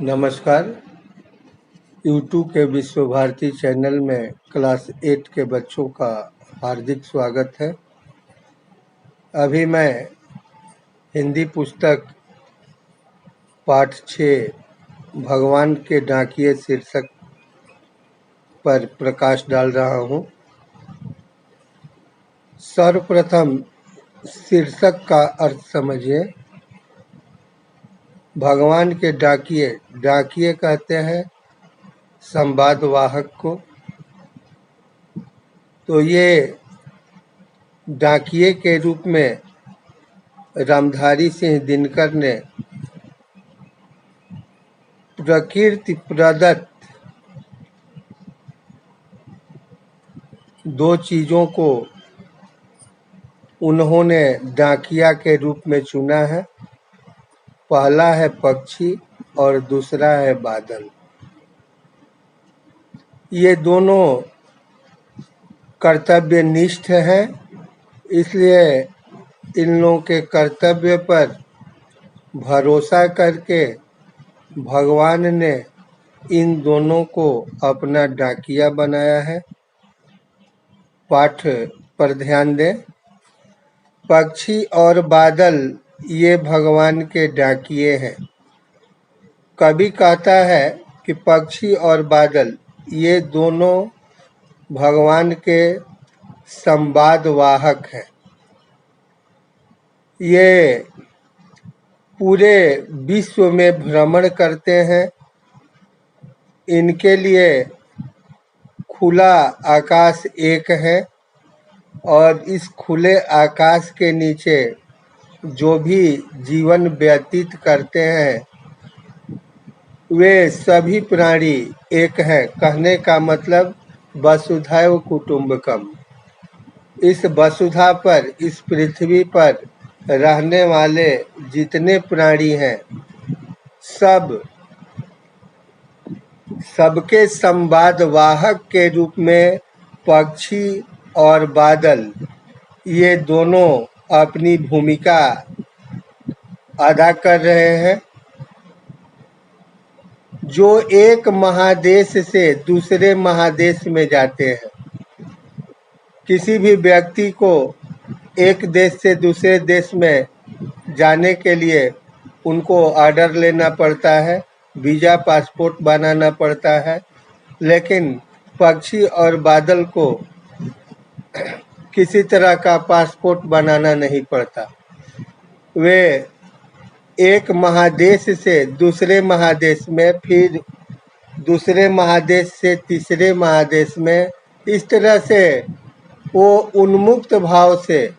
नमस्कार। यूट्यूब के विश्व भारती चैनल में क्लास 8 के बच्चों का हार्दिक स्वागत है। अभी मैं हिंदी पुस्तक पाठ 6 भगवान के डाकिए शीर्षक पर प्रकाश डाल रहा हूँ। सर्वप्रथम शीर्षक का अर्थ समझिए। भगवान के डाकिए कहते हैं संवाद वाहक को। तो ये डाकिए के रूप में रामधारी सिंह दिनकर ने प्रकृति प्रदत्त दो चीजों को उन्होंने डाकिया के रूप में चुना है। पहला है पक्षी और दूसरा है बादल। ये दोनों कर्तव्यनिष्ठ हैं, इसलिए इन लोगों के कर्तव्य पर भरोसा करके भगवान ने इन दोनों को अपना डाकिया बनाया है। पाठ पर ध्यान दें। पक्षी और बादल ये भगवान के डाकिए हैं। कवि कहता है कि पक्षी और बादल ये दोनों भगवान के संवाद वाहक हैं। ये पूरे विश्व में भ्रमण करते हैं। इनके लिए खुला आकाश एक है और इस खुले आकाश के नीचे जो भी जीवन व्यतीत करते हैं वे सभी प्राणी एक हैं। कहने का मतलब वसुधैव कुटुम्बकम। इस वसुधा पर, इस पृथ्वी पर रहने वाले जितने प्राणी हैं सबके संवाद वाहक के रूप में पक्षी और बादल ये दोनों अपनी भूमिका अदा कर रहे हैं। जो एक महादेश से दूसरे महादेश में जाते हैं, किसी भी व्यक्ति को एक देश से दूसरे देश में जाने के लिए उनको ऑर्डर लेना पड़ता है, वीज़ा पासपोर्ट बनाना पड़ता है। लेकिन पक्षी और बादल को किसी तरह का पासपोर्ट बनाना नहीं पड़ता। वे एक महादेश से दूसरे महादेश में, फिर दूसरे महादेश से तीसरे महादेश में, इस तरह से वो उन्मुक्त भाव से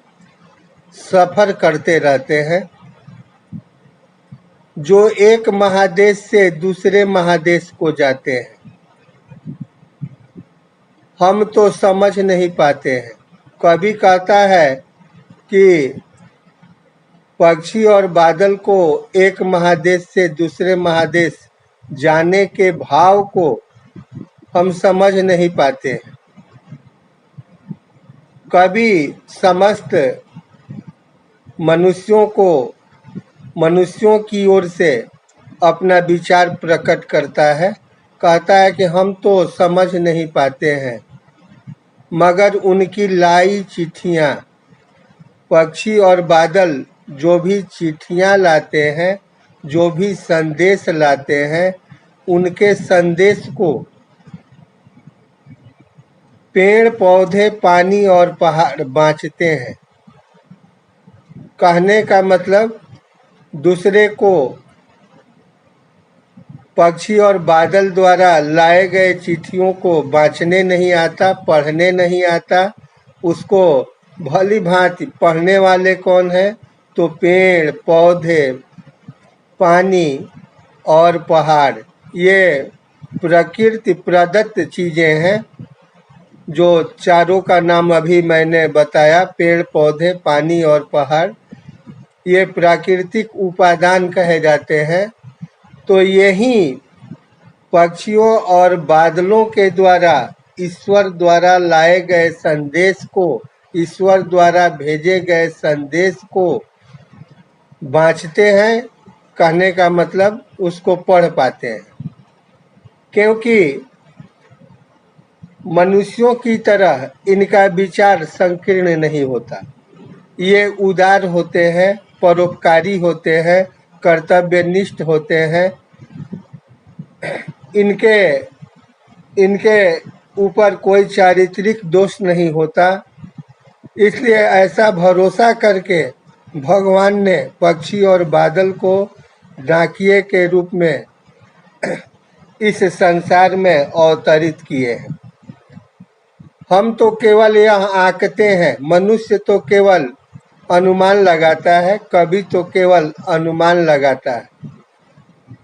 सफर करते रहते हैं। जो एक महादेश से दूसरे महादेश को जाते हैं हम तो समझ नहीं पाते हैं। कवि कहता है कि पक्षी और बादल को एक महादेश से दूसरे महादेश जाने के भाव को हम समझ नहीं पाते हैं। कवि समस्त मनुष्यों की ओर से अपना विचार प्रकट करता है। कहता है कि हम तो समझ नहीं पाते हैं, मगर उनकी लाई चिट्ठियाँ, पक्षी और बादल जो भी चिट्ठियाँ लाते हैं, जो भी संदेश लाते हैं, उनके संदेश को पेड़ पौधे, पानी और पहाड़ बाँचते हैं। कहने का मतलब दूसरे को पक्षी और बादल द्वारा लाए गए चिट्ठियों को बाँचने नहीं आता, पढ़ने नहीं आता। उसको भली भांति पढ़ने वाले कौन है? तो पेड़ पौधे, पानी और पहाड़, ये प्रकृति प्रदत्त चीज़ें हैं। जो चारों का नाम अभी मैंने बताया, पेड़ पौधे, पानी और पहाड़, ये प्राकृतिक उपादान कहे जाते हैं। तो यही पक्षियों और बादलों के द्वारा, ईश्वर द्वारा लाए गए संदेश को, ईश्वर द्वारा भेजे गए संदेश को बाँचते हैं। कहने का मतलब उसको पढ़ पाते हैं, क्योंकि मनुष्यों की तरह इनका विचार संकीर्ण नहीं होता। ये उदार होते हैं, परोपकारी होते हैं, कर्तव्यनिष्ठ होते हैं। इनके इनके ऊपर कोई चारित्रिक दोष नहीं होता। इसलिए ऐसा भरोसा करके भगवान ने पक्षी और बादल को डाकिये के रूप में इस संसार में अवतरित किए हैं। हम तो केवल यह आंकते हैं, मनुष्य तो केवल अनुमान लगाता है, कभी तो केवल अनुमान लगाता है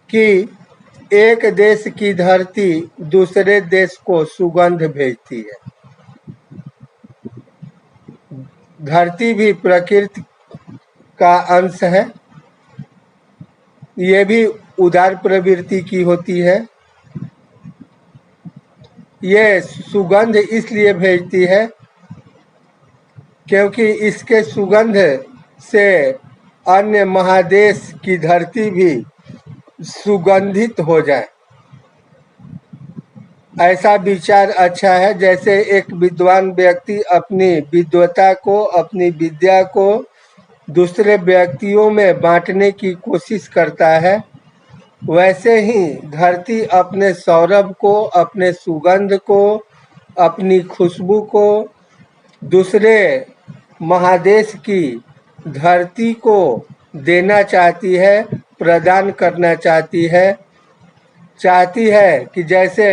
कि एक देश की धरती दूसरे देश को सुगंध भेजती है। धरती भी प्रकृति का अंश है, ये भी उदार प्रवृत्ति की होती है। ये सुगंध इसलिए भेजती है क्योंकि इसके सुगंध से अन्य महादेश की धरती भी सुगंधित हो जाए। ऐसा विचार अच्छा है। जैसे एक विद्वान व्यक्ति अपनी विद्वता को, अपनी विद्या को दूसरे व्यक्तियों में बांटने की कोशिश करता है, वैसे ही धरती अपने सौरभ को, अपने सुगंध को, अपनी खुशबू को दूसरे महादेश की धरती को देना चाहती है, प्रदान करना चाहती है। चाहती है कि जैसे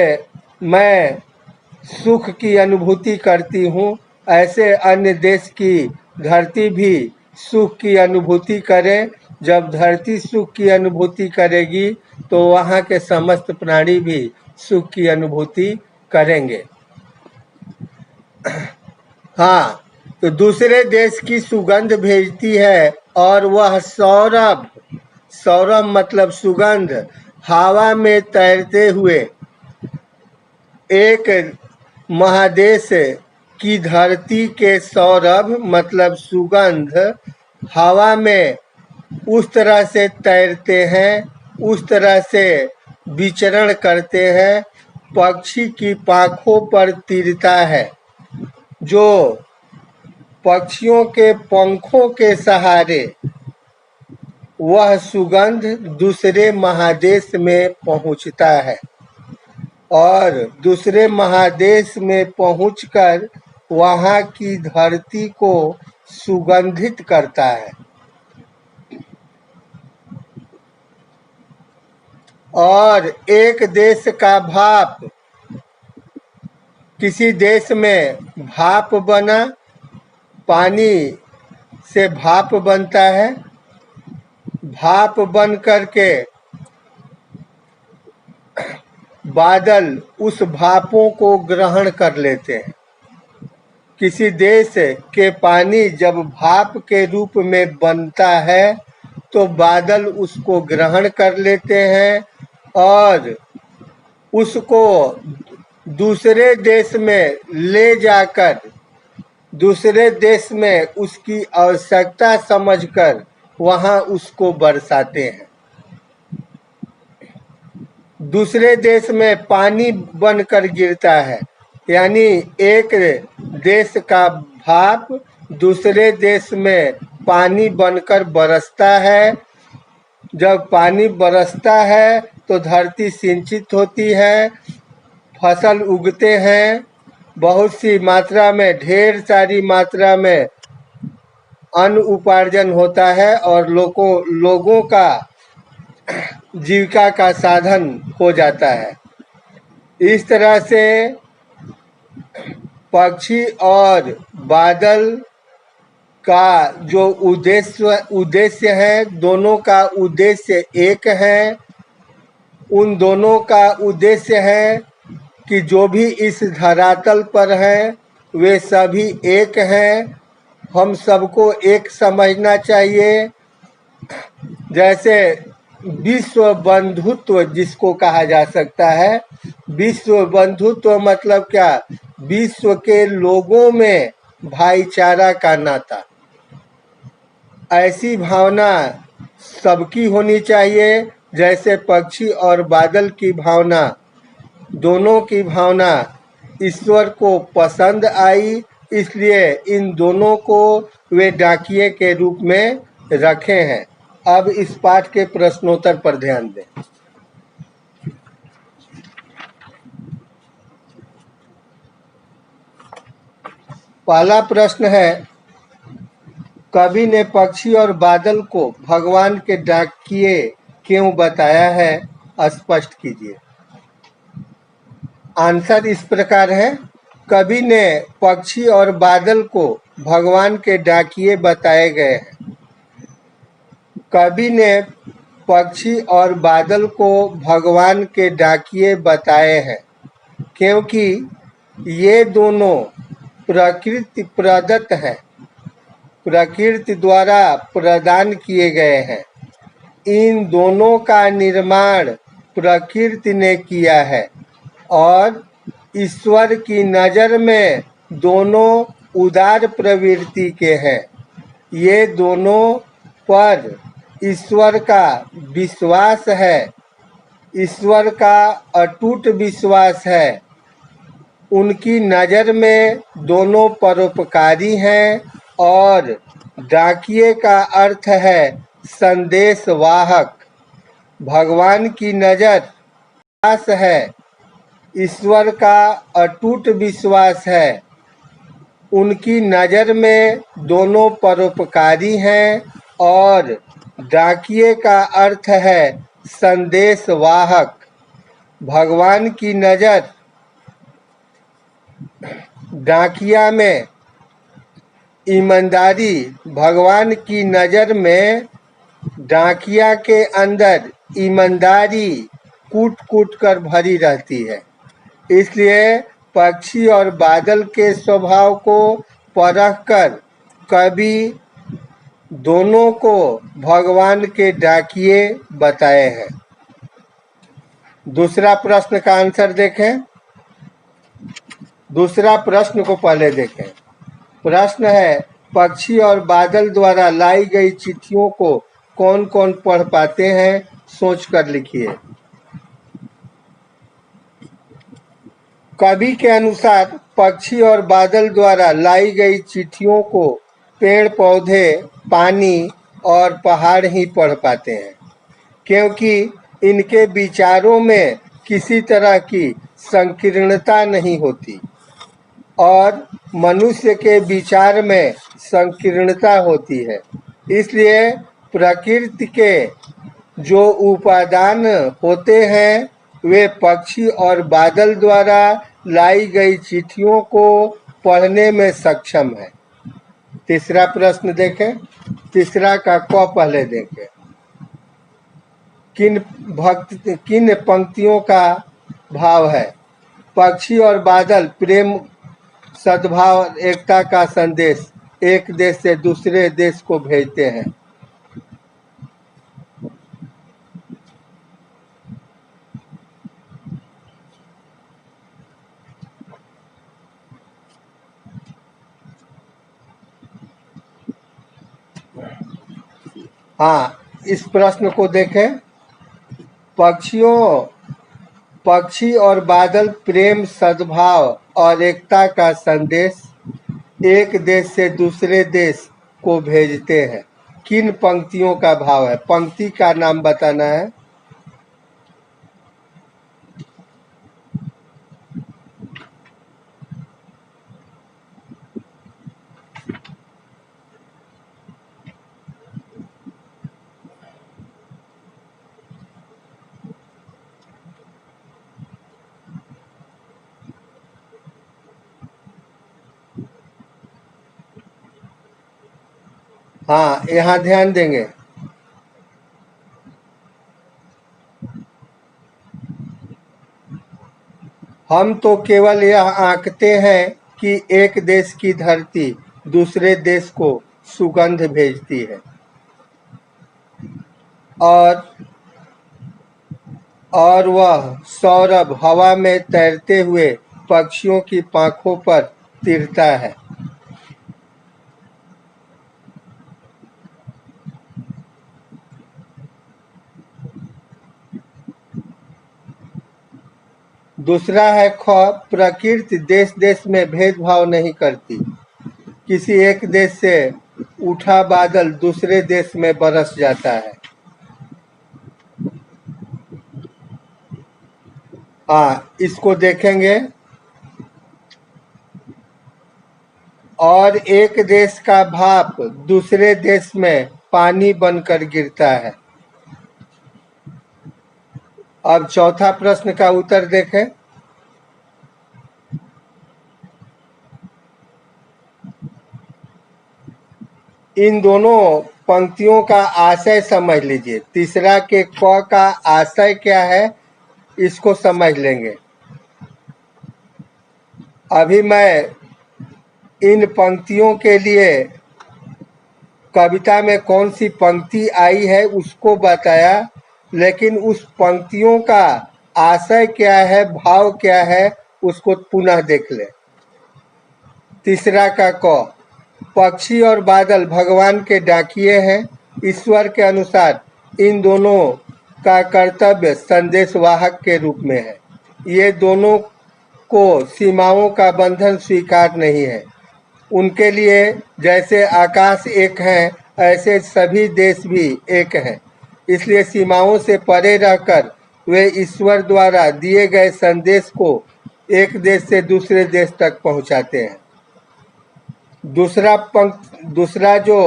मैं सुख की अनुभूति करती हूँ, ऐसे अन्य देश की धरती भी सुख की अनुभूति करे। जब धरती सुख की अनुभूति करेगी तो वहाँ के समस्त प्राणी भी सुख की अनुभूति करेंगे। हाँ, तो दूसरे देश की सुगंध भेजती है और वह सौरभ, सौरभ मतलब सुगंध, हवा में तैरते हुए एक महादेश की धरती के सौरभ मतलब सुगंध हवा में उस तरह से तैरते हैं, उस तरह से विचरण करते हैं, पक्षी की पाखों पर तीरता है। जो पक्षियों के पंखों के सहारे वह सुगंध दूसरे महादेश में पहुंचता है और दूसरे महादेश में पहुंचकर वहां की धरती को सुगंधित करता है। और एक देश का भाप, किसी देश में भाप बना, पानी से भाप बनता है, भाप बन करके बादल उस भापों को ग्रहण कर लेते हैं। किसी देश के पानी जब भाप के रूप में बनता है तो बादल उसको ग्रहण कर लेते हैं और उसको दूसरे देश में ले जाकर, दूसरे देश में उसकी आवश्यकता समझकर वहां उसको बरसाते हैं। दूसरे देश में पानी बनकर गिरता है, यानी एक देश का भाप दूसरे देश में पानी बनकर बरसता है। जब पानी बरसता है तो धरती सिंचित होती है, फसल उगते हैं, बहुत सी मात्रा में, ढेर सारी मात्रा में अन्न उपार्जन होता है और लोगों का जीविका का साधन हो जाता है। इस तरह से पक्षी और बादल का जो उद्देश्य है, दोनों का उद्देश्य एक है। उन दोनों का उद्देश्य है कि जो भी इस धरातल पर हैं वे सभी एक हैं। हम सबको एक समझना चाहिए। जैसे विश्व बंधुत्व जिसको कहा जा सकता है, विश्व बंधुत्व मतलब क्या? विश्व के लोगों में भाईचारा का नाता। ऐसी भावना सबकी होनी चाहिए। जैसे पक्षी और बादल की भावना, दोनों की भावना ईश्वर को पसंद आई, इसलिए इन दोनों को वे डाकिये के रूप में रखे हैं। अब इस पाठ के प्रश्नोत्तर पर ध्यान दें। पहला प्रश्न है, कवि ने पक्षी और बादल को भगवान के डाकिये क्यों बताया है, स्पष्ट कीजिए। आंसर इस प्रकार है, कवि ने पक्षी और बादल को भगवान के डाकिये बताए गए हैं। कवि ने पक्षी और बादल को भगवान के डाकिये बताए हैं क्योंकि ये दोनों प्रकृति प्रदत्त हैं, प्रकृति द्वारा प्रदान किए गए हैं। इन दोनों का निर्माण प्रकृति ने किया है और ईश्वर की नज़र में दोनों उदार प्रवृत्ति के हैं। ये दोनों पर ईश्वर का विश्वास है, ईश्वर का अटूट विश्वास है। उनकी नज़र में दोनों परोपकारी हैं और डाकिये का अर्थ है संदेशवाहक। भगवान की नज़र विश्वास है, ईश्वर का अटूट विश्वास है। उनकी नज़र में दोनों परोपकारी हैं और डाकिये का अर्थ है संदेशवाहक। भगवान की नज़र डाकिया में ईमानदारी, भगवान की नज़र में डाकिया के अंदर ईमानदारी कूट कूट कर भरी रहती है। इसलिए पक्षी और बादल के स्वभाव को परखकर कवि दोनों को भगवान के डाकिये बताए हैं। दूसरा प्रश्न का आंसर देखें। दूसरा प्रश्न को पहले देखें। प्रश्न है, पक्षी और बादल द्वारा लाई गई चिट्ठियों को कौन कौन पढ़ पाते हैं, सोच कर लिखिए। कवि के अनुसार पक्षी और बादल द्वारा लाई गई चिट्ठियों को पेड़ पौधे, पानी और पहाड़ ही पढ़ पाते हैं क्योंकि इनके विचारों में किसी तरह की संकीर्णता नहीं होती और मनुष्य के विचार में संकीर्णता होती है। इसलिए प्रकृति के जो उपादान होते हैं वे पक्षी और बादल द्वारा लाई गई चिट्ठियों को पढ़ने में सक्षम है। तीसरा प्रश्न देखें। तीसरा का क पहले देखें। किन पंक्तियों का भाव है? पक्षी और बादल प्रेम, सद्भाव, एकता का संदेश एक देश से दूसरे देश को भेजते हैं। हाँ, इस प्रश्न को देखें। पक्षी और बादल प्रेम, सद्भाव और एकता का संदेश एक देश से दूसरे देश को भेजते हैं। किन पंक्तियों का भाव है? पंक्ति का नाम बताना है। हाँ, यहाँ ध्यान देंगे। हम तो केवल यह आंकते हैं कि एक देश की धरती दूसरे देश को सुगंध भेजती है और वह सौरभ हवा में तैरते हुए पक्षियों की पांखों पर तिरता है। दूसरा है ख, प्रकृति देश देश में भेदभाव नहीं करती। किसी एक देश से उठा बादल दूसरे देश में बरस जाता है। इसको देखेंगे। और एक देश का भाप दूसरे देश में पानी बनकर गिरता है। अब चौथा प्रश्न का उत्तर देखें। इन दोनों पंक्तियों का आशय समझ लीजिए। तीसरा के क का आशय क्या है इसको समझ लेंगे। अभी मैं इन पंक्तियों के लिए कविता में कौन सी पंक्ति आई है उसको बताया, लेकिन उस पंक्तियों का आशय क्या है, भाव क्या है, उसको पुनः देख ले। तीसरा का क, पक्षी और बादल भगवान के डाकिये हैं। ईश्वर के अनुसार इन दोनों का कर्तव्य संदेशवाहक के रूप में है। ये दोनों को सीमाओं का बंधन स्वीकार नहीं है। उनके लिए जैसे आकाश एक है, ऐसे सभी देश भी एक हैं। इसलिए सीमाओं से परे रहकर वे ईश्वर द्वारा दिए गए संदेश को एक देश से दूसरे देश तक पहुंचाते हैं। दूसरा जो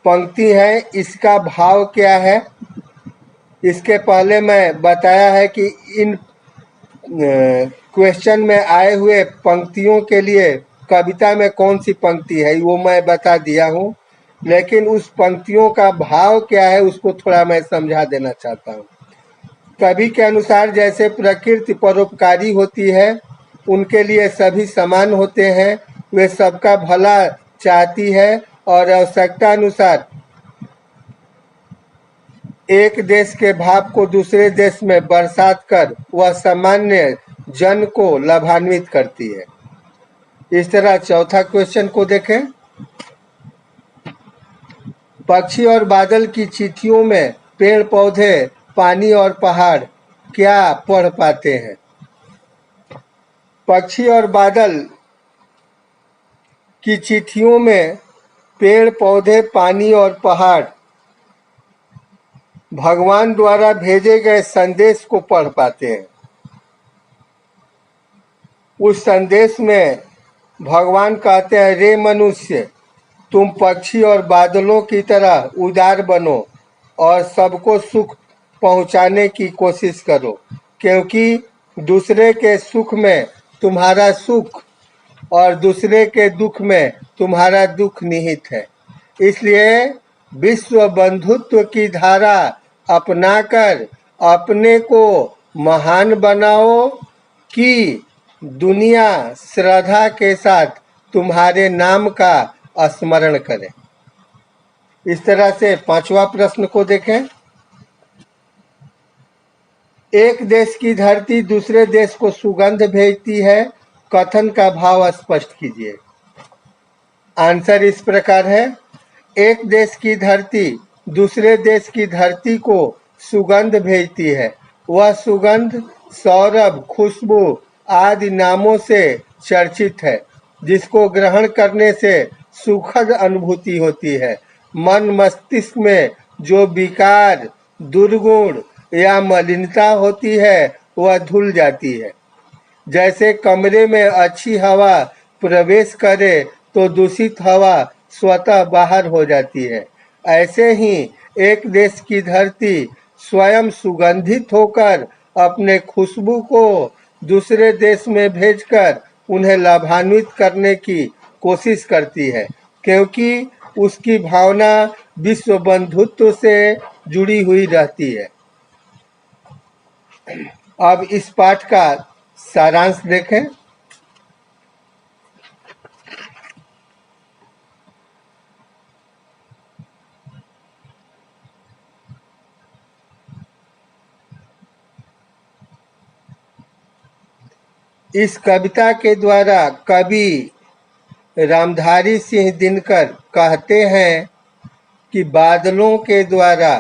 पंक्ति है इसका भाव क्या है, इसके पहले मैं बताया है कि इन क्वेश्चन में आए हुए पंक्तियों के लिए कविता में कौन सी पंक्ति है वो मैं बता दिया हूँ, लेकिन उस पंक्तियों का भाव क्या है उसको थोड़ा मैं समझा देना चाहता हूँ। कवि के अनुसार जैसे प्रकृति परोपकारी होती है, उनके लिए सभी समान होते हैं, वे सबका भला चाहती है और आवश्यकता अनुसार एक देश के भाव को दूसरे देश में बरसात कर वह सामान्य जन को लाभान्वित करती है। इस तरह चौथा क्वेश्चन को देखें। पक्षी और बादल की चिट्ठियों में पेड़ पौधे, पानी और पहाड़ क्या पढ़ पाते हैं? पक्षी और बादल की चिट्ठियों में पेड़ पौधे, पानी और पहाड़ भगवान द्वारा भेजे गए संदेश को पढ़ पाते हैं। उस संदेश में भगवान कहते हैं, रे मनुष्य, तुम पक्षी और बादलों की तरह उदार बनो और सबको सुख पहुंचाने की कोशिश करो, क्योंकि दूसरे के सुख में तुम्हारा सुख और दूसरे के दुख में तुम्हारा दुख निहित है। इसलिए विश्व बंधुत्व की धारा अपनाकर अपने को महान बनाओ कि दुनिया श्रद्धा के साथ तुम्हारे नाम का स्मरण करे। इस तरह से पांचवा प्रश्न को देखें। एक देश की धरती दूसरे देश को सुगंध भेजती है, कथन का भाव स्पष्ट कीजिए। आंसर इस प्रकार है, एक देश की धरती दूसरे देश की धरती को सुगंध भेजती है। वह सुगंध सौरभ, खुशबू आदि नामों से चर्चित है, जिसको ग्रहण करने से सुखद अनुभूति होती है। मन मस्तिष्क में जो विकार, दुर्गुण या मलिनता होती है वह धुल जाती है। जैसे कमरे में अच्छी हवा प्रवेश करे तो दूषित हवा स्वतः बाहर हो जाती है, ऐसे ही एक देश की धरती स्वयं सुगंधित होकर अपने खुशबू को दूसरे देश में भेजकर उन्हें लाभान्वित करने की कोशिश करती है, क्योंकि उसकी भावना विश्व बंधुत्व से जुड़ी हुई रहती है। अब इस पाठ का सारांश देखें। इस कविता के द्वारा कवि रामधारी सिंह दिनकर कहते हैं कि बादलों के द्वारा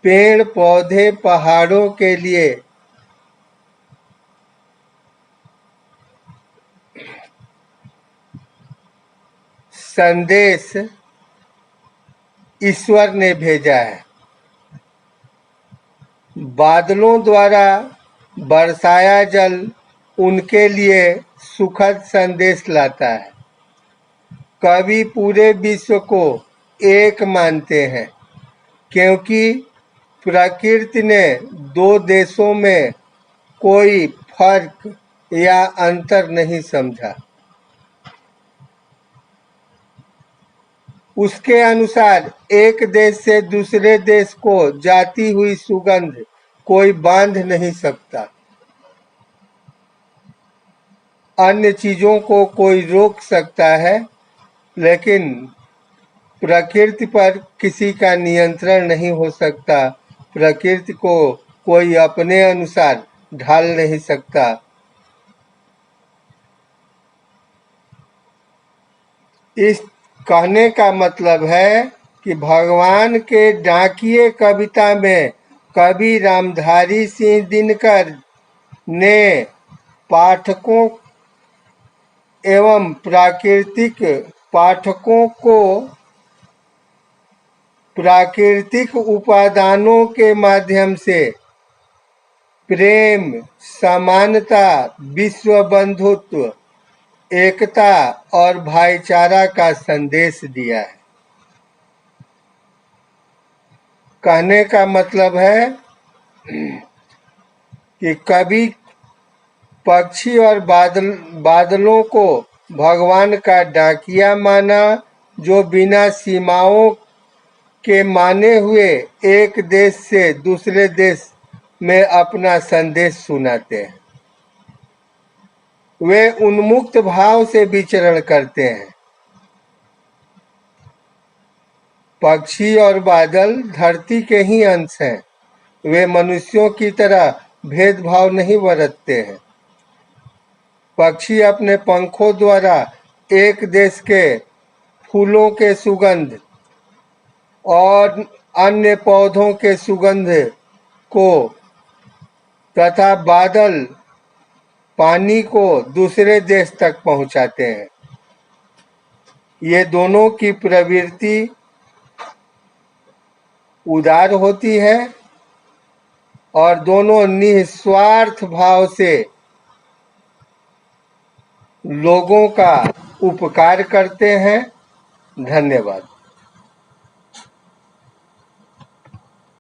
पेड़ पौधे, पहाड़ों के लिए संदेश ईश्वर ने भेजा है। बादलों द्वारा बरसाया जल उनके लिए सुखद संदेश लाता है। कवि पूरे विश्व को एक मानते हैं क्योंकि प्रकृति ने दो देशों में कोई फर्क या अंतर नहीं समझा। उसके अनुसार एक देश से दूसरे देश को जाती हुई सुगंध कोई बांध नहीं सकता। अन्य चीजों को कोई रोक सकता है, लेकिन प्रकृति पर किसी का नियंत्रण नहीं हो सकता। प्रकृति को कोई अपने अनुसार ढाल नहीं सकता। इस कहने का मतलब है कि भगवान के डाकिए कविता में कवि रामधारी सिंह दिनकर ने पाठकों एवं प्राकृतिक पाठकों को प्राकृतिक उपादानों के माध्यम से प्रेम, समानता, विश्व बंधुत्व, एकता और भाईचारा का संदेश दिया है। कहने का मतलब है कि कवि पक्षी और बादलों को भगवान का डाकिया माना, जो बिना सीमाओं के माने हुए एक देश से दूसरे देश में अपना संदेश सुनाते हैं। वे उन्मुक्त भाव से विचरण करते हैं। पक्षी और बादल धरती के ही अंश हैं। वे मनुष्यों की तरह भेदभाव नहीं बरतते हैं। पक्षी अपने पंखों द्वारा एक देश के फूलों के सुगंध और अन्य पौधों के सुगंध को तथा बादल पानी को दूसरे देश तक पहुंचाते हैं। ये दोनों की प्रवृत्ति उदार होती है और दोनों निस्वार्थ भाव से लोगों का उपकार करते हैं। धन्यवाद।